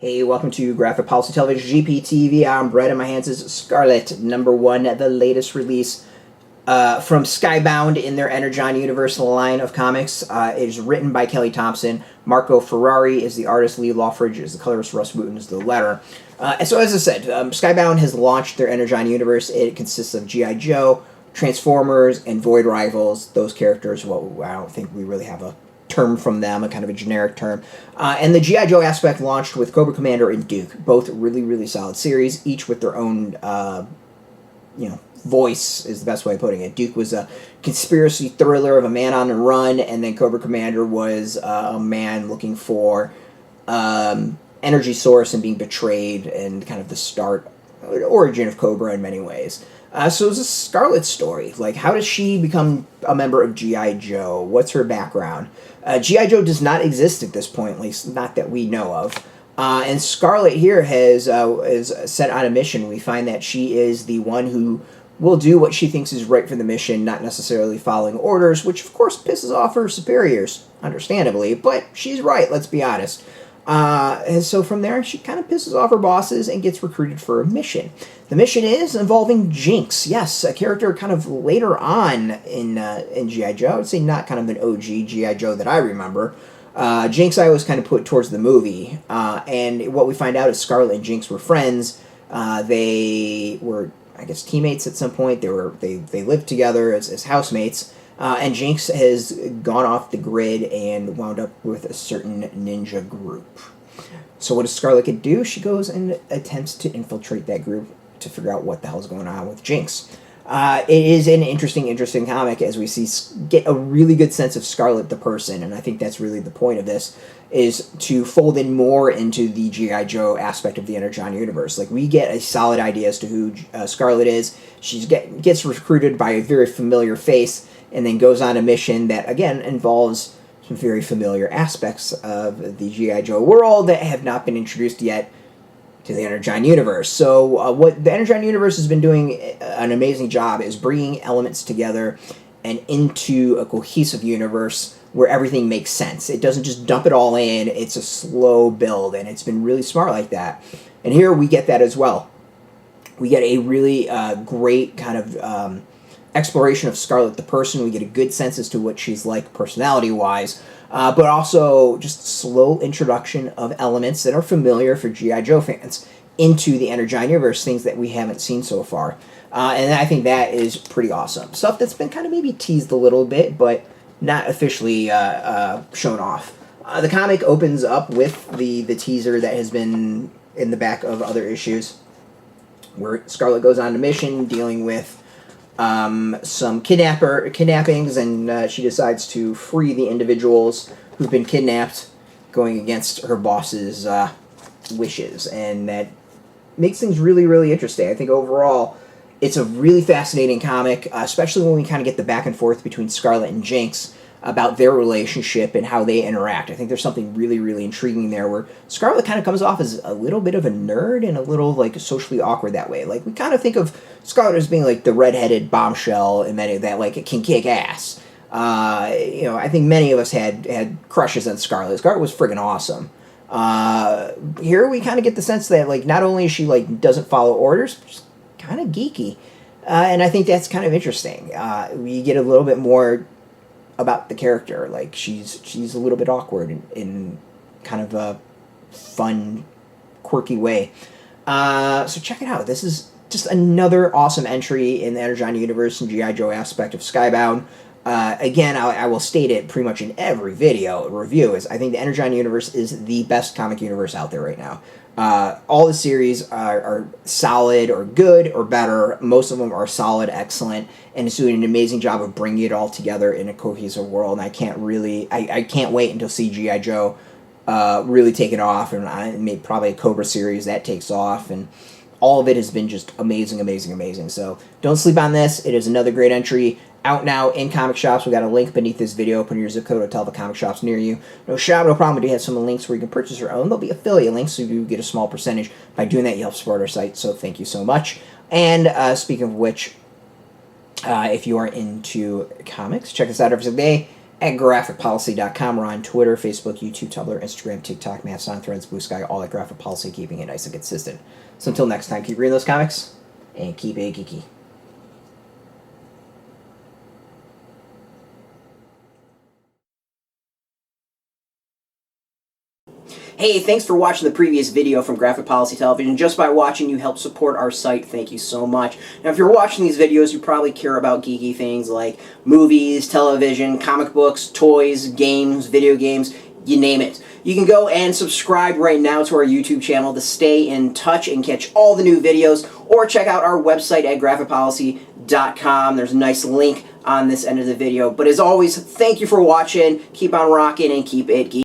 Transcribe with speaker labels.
Speaker 1: Hey, welcome to Graphic Policy Television GPTV. I'm Brett, and my hands is Scarlett, #1, the latest release from Skybound in their Energon Universe line of comics. It is written by Kelly Thompson. Marco Ferrari is the artist. Loughridge is the colorist. Rus Wooton is the letterer. So as I said, Skybound has launched their Energon Universe. It consists of G.I. Joe, Transformers, and Void Rivals. Those characters, well, I don't think we really have a term from them, a kind of a generic term. And the G.I. Joe aspect launched with Cobra Commander and Duke, both really, really solid series, each with their own, voice is the best way of putting it. Duke was a conspiracy thriller of a man on the run, and then Cobra Commander was a man looking for energy source and being betrayed, and kind of the start, origin of Cobra in many ways. So it's a Scarlett story. Like, how does she become a member of G.I. Joe? What's her background? G.I. Joe does not exist at this point, at least not that we know of. And Scarlett here is set on a mission. We find that she is the one who will do what she thinks is right for the mission, not necessarily following orders, which of course pisses off her superiors, understandably, but she's right, let's be honest. And so from there, she kind of pisses off her bosses and gets recruited for a mission. The mission is involving Jinx. Yes, a character kind of later on in G.I. Joe. I would say not kind of an OG G.I. Joe that I remember. Jinx I always kind of put towards the movie. And what we find out is Scarlett and Jinx were friends. They were, I guess, teammates at some point. They lived together as housemates. And Jinx has gone off the grid and wound up with a certain ninja group. So what does Scarlett do? She goes and attempts to infiltrate that group to figure out what the hell's going on with Jinx. It is an interesting comic as we get a really good sense of Scarlett the person, and I think that's really the point of this, is to fold in more into the G.I. Joe aspect of the Energon Universe. Like, we get a solid idea as to who Scarlett is. She gets recruited by a very familiar face, and then goes on a mission that, again, involves some very familiar aspects of the G.I. Joe world that have not been introduced yet to the Energon Universe. So what the Energon Universe has been doing an amazing job is bringing elements together and into a cohesive universe where everything makes sense. It doesn't just dump it all in. It's a slow build, and it's been really smart like that. And here we get that as well. We get a really great kind of exploration of Scarlett the person. We get a good sense as to what she's like personality-wise, but also just slow introduction of elements that are familiar for G.I. Joe fans into the Energon Universe, things that we haven't seen so far. And I think that is pretty awesome. Stuff that's been kind of maybe teased a little bit, but not officially shown off. The comic opens up with the teaser that has been in the back of other issues, where Scarlett goes on a mission dealing with some kidnappings, and she decides to free the individuals who've been kidnapped, going against her boss's wishes, and that makes things really, really interesting. I think overall it's a really fascinating comic, especially when we kind of get the back and forth between Scarlett and Jinx about their relationship and how they interact. I think there's something really, really intriguing there, where Scarlett kind of comes off as a little bit of a nerd and a little, like, socially awkward that way. Like, we kind of think of Scarlett as being, like, the redheaded bombshell in many of that, like, it can kick ass. I think many of us had crushes on Scarlett. Scarlett was friggin' awesome. Here we kind of get the sense that, like, not only is she, like, doesn't follow orders, but she's kind of geeky. And I think that's kind of interesting. We get a little bit more about the character. Like, she's a little bit awkward in kind of a fun, quirky way. So check it out. This is just another awesome entry in the Energon Universe and G.I. Joe aspect of Skybound. Again, I will state it pretty much in every video review, is I think the Energon Universe is the best comic universe out there right now. All the series are solid or good or better. Most of them are solid, excellent, and it's doing an amazing job of bringing it all together in a cohesive world. And I can't wait until see G.I. Joe really taking off, and I made probably a Cobra series that takes off, and all of it has been just amazing. So don't sleep on this. It is another great entry. Out now in comic shops. We got a link beneath this video. Put in your zip code to tell the comic shops near you. No shop, no problem. We do have some links where you can purchase your own. There'll be affiliate links, so you get a small percentage. By doing that, you help support our site, so thank you so much. And speaking of which, if you are into comics, check us out every single day at graphicpolicy.com. We're on Twitter, Facebook, YouTube, Tumblr, Instagram, TikTok, Mastodon, Threads, Blue Sky, all at Graphic Policy, keeping it nice and consistent. So until next time, keep reading those comics, and keep it geeky. Hey, thanks for watching the previous video from Graphic Policy Television. Just by watching, you help support our site. Thank you so much. Now, if you're watching these videos, you probably care about geeky things like movies, television, comic books, toys, games, video games, you name it. You can go and subscribe right now to our YouTube channel to stay in touch and catch all the new videos, or check out our website at graphicpolicy.com. There's a nice link on this end of the video. But as always, thank you for watching. Keep on rocking and keep it geeky.